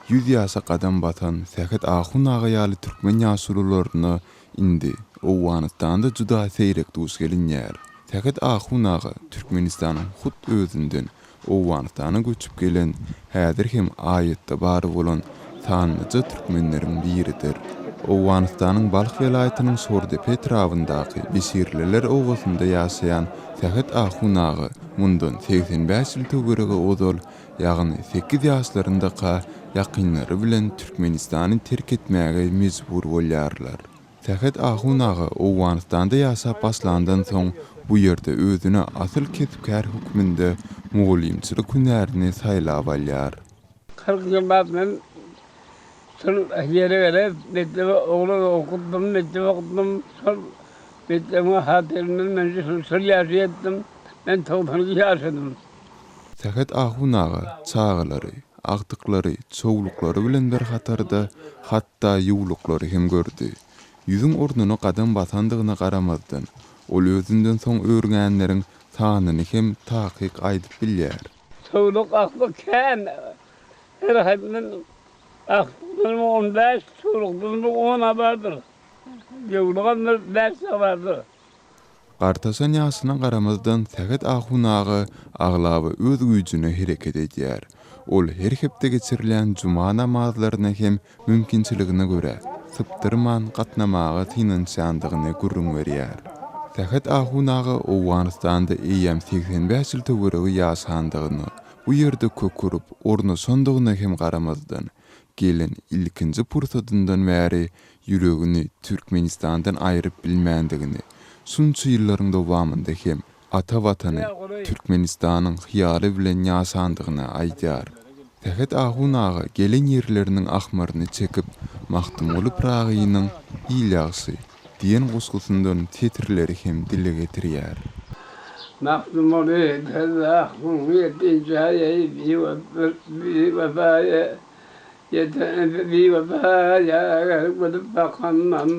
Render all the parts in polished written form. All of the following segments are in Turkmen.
100 ýasa gadam batan Säket Ahun agaýaly türkmen ýaşulularyna indi Owganystanda juda seýrek duş gelinýär. Säket Ahun aga Türkmenistanyň hut özünden Owganystana göçüp gelen, häzir hem aýatda bar bolan tanlyca türkmenleriň biridir. Owganystanyň Balx welaýatynyň Sordepe etrawyndaky Bisirliler owgasynda ýaşaýan Säket Ahun aga mundan 85 ýyl töwerege ozal, ýagny 8 ýaşlaryndaky ýakynlary bilen Türkmenistany terk etmäge mejbur bolýarlar. Säket Ahun aga Owganystanda ýaşap başlandan soň bu ýerde özüne asyl kesipkär hukmynda mugallimçilik günärini saýlap alýar. 40 yıl ben yere göre mektebe oğlan okudum, mektebe okudum. Mektebe hatırımdan ben sır yaşayattım. Ben 90 yaşadım. Säket Ahun aga çağlary, agtyklary, çoğuluklary bilen bir hatarda hatda ýuwluklary hem gördü. Ýüzüň ornuny gadam basandygyna garamazdan, ol özünden soň öwrüngenleriň sanyny hem takyk aýdyp bilýär. Çoğuluk aklı kän. Her hayatının aklının 15, çoğulukların 10 vardır. Ýuwlugan ders vardır. Gartasan ýaşyna garamazdan Säket Ahun aga aglaby öz güýjüne hereket edýär. Ol her hepde geçirilen juma namazlaryna hem mümkinçiligine görä sypdyrman gatnamaga tynançandygyny gurrun berýär. Säket Ahun aga Owganystanda eýem 85 ýyl töweregi ýaşandygyny, bu ýerde kökürüp ornu sondygyna hem garamazdan gelen ilkinji pursatyndan bäri ýüregini Türkmenistandan aýryp bilmändigini, şunça ýyllaryň dowamında hem ata watany Türkmenistanyň hyýaly bilen ýaşandygyny aýdýar. Säket Ahun aga gelen ýerleriniň ahmaryny çekip Mahtumly Pragynyň ýylagsy diýen gusgusyndan tetirleri hem dile getirýär. Mahtumly Pragyny ýetinjäýe wefaya gülüp bakanmam.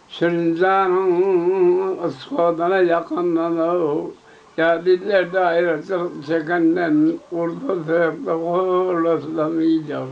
Şirincanın ıskodana yakınlanı ya dillerde ayrıca çekenden orada sebepte olasılamayacak.